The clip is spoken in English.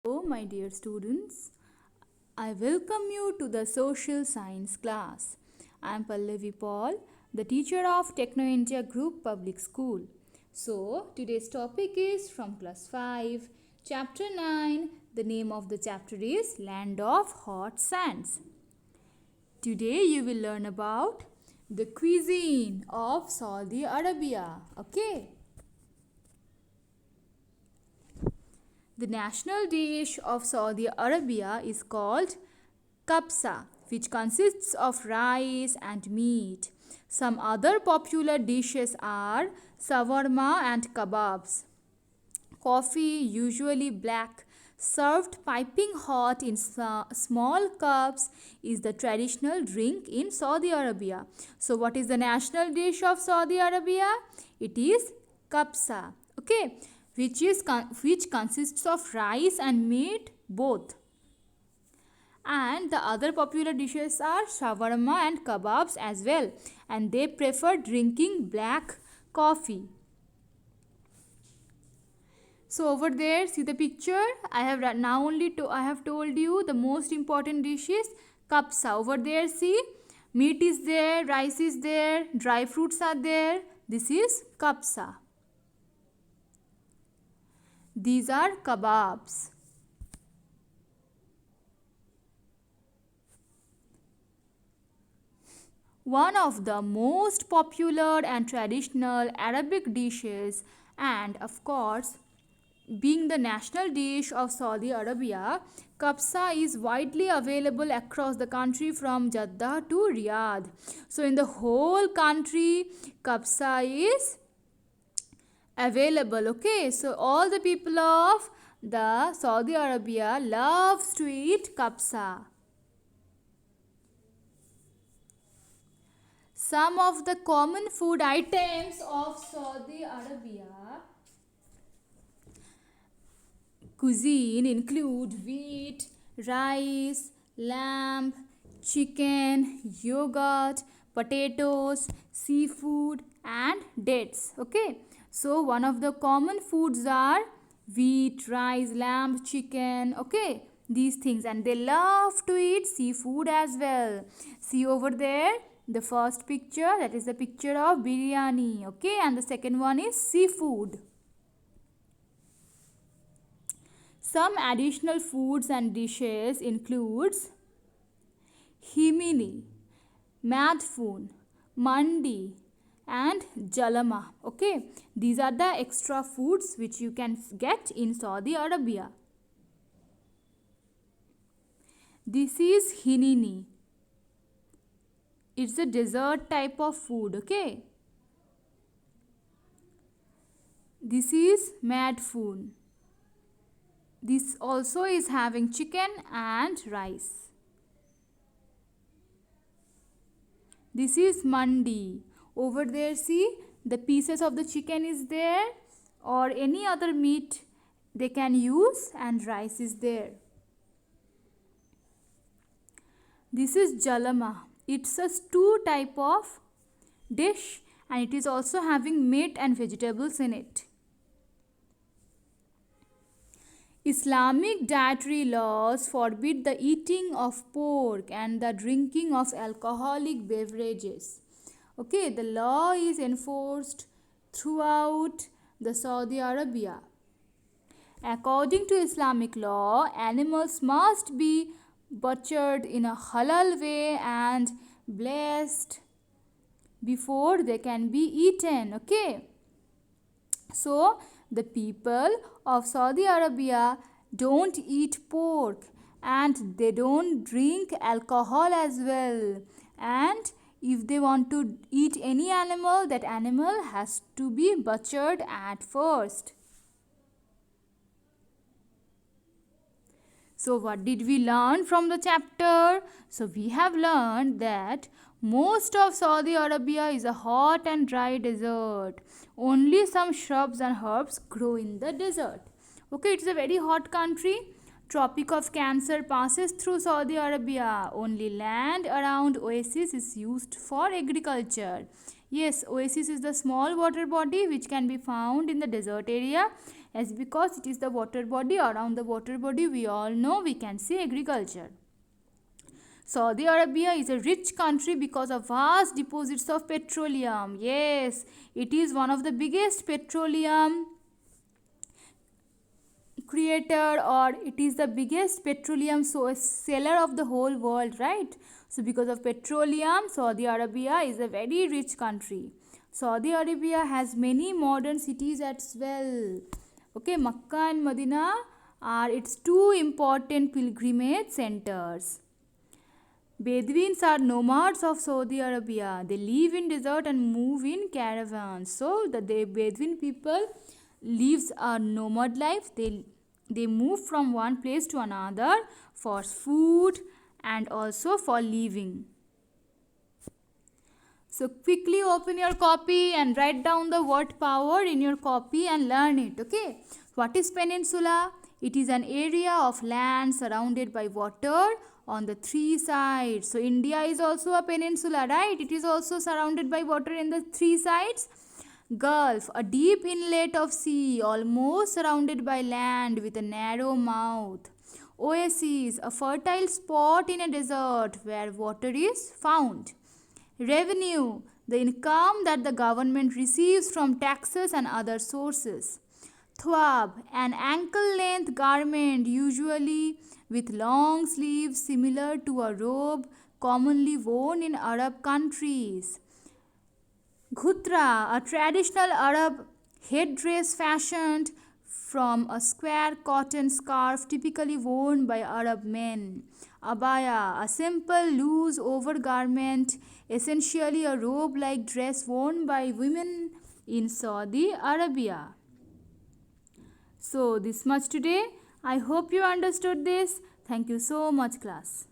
Hello, my dear students. I welcome you to the social science class. I am Pallavi Paul, the teacher of Techno India Group Public School. So, today's topic is from class 5, chapter 9. The name of the chapter is Land of Hot Sands. Today you will learn about the cuisine of Saudi Arabia. Okay? The national dish of Saudi Arabia is called kabsa, which consists of rice and meat. Some other popular dishes are shawarma and kebabs. Coffee, usually black, served piping hot in small cups, is the traditional drink in Saudi Arabia. So, what is the national dish of Saudi Arabia? It is kabsa. Okay, which consists of rice and meat both. And the other popular dishes are shawarma and kebabs as well, and they prefer drinking black coffee. So over there, see the picture. I have told you the most important dish is kabsa. Over there, see, meat is there, rice is there, dry fruits are there. This is kabsa. These are kebabs. One of the most popular and traditional Arabic dishes, and of course, being the national dish of Saudi Arabia, kabsa is widely available across the country from Jeddah to Riyadh. So, in the whole country, kabsa is available. Okay, so all the people of the Saudi Arabia loves to eat kabsa. Some of the common food items of Saudi Arabia cuisine include wheat, rice, lamb, chicken, yogurt, potatoes, seafood and dates. Okay, so one of the common foods are wheat, rice, lamb, chicken. Okay, these things, and they love to eat seafood as well. See over there, the first picture, that is the picture of biryani. Okay, and the second one is seafood. Some additional foods and dishes includes himini, madfoon, mandi and jalama. Okay, these are the extra foods which you can get in Saudi Arabia. This is hinini. It's a dessert type of food. Okay, this is madfoon. This also is having chicken and rice. This is mandi. Over there, see, the pieces of the chicken is there, or any other meat they can use, and rice is there. This is jalama. It's a stew type of dish, and it is also having meat and vegetables in it. Islamic dietary laws forbid the eating of pork and the drinking of alcoholic beverages. Okay, the law is enforced throughout the Saudi Arabia. According to Islamic law, animals must be butchered in a halal way and blessed before they can be eaten. Okay, so the people of Saudi Arabia don't eat pork and they don't drink alcohol as well. And if they want to eat any animal, that animal has to be butchered at first. So, what did we learn from the chapter? So, we have learned that most of Saudi Arabia is a hot and dry desert. Only some shrubs and herbs grow in the desert. Okay, it's a very hot country. Tropic of Cancer passes through Saudi Arabia. Only land around oasis is used for agriculture. Yes, oasis is the small water body which can be found in the desert area. as because it is the water body. Around the water body, we all know, we can see agriculture. Saudi Arabia is a rich country because of vast deposits of petroleum. Yes, it is one of the biggest petroleum creator, or it is the biggest petroleum seller of the whole world, right? So because of petroleum, Saudi Arabia is a very rich country. Saudi Arabia has many modern cities as well. Okay, Makkah and Medina are its two important pilgrimage centers. Bedouins are nomads of Saudi Arabia. They live in desert and move in caravans. So the Bedouin people lives a nomad life. They move from one place to another for food and also for living. So quickly open your copy and write down the word power in your copy and learn it. Okay. What is peninsula? It is an area of land surrounded by water on the three sides. So India is also a peninsula, right? It is also surrounded by water in the three sides. Gulf, a deep inlet of sea almost surrounded by land with a narrow mouth. Oasis, a fertile spot in a desert where water is found. Revenue, the income that the government receives from taxes and other sources. Thawb, an ankle-length garment usually with long sleeves similar to a robe commonly worn in Arab countries. Ghutra, a traditional Arab headdress fashioned from a square cotton scarf typically worn by Arab men. Abaya, a simple loose overgarment, essentially a robe-like dress worn by women in Saudi Arabia. So this much today. I hope you understood this. Thank you so much, class.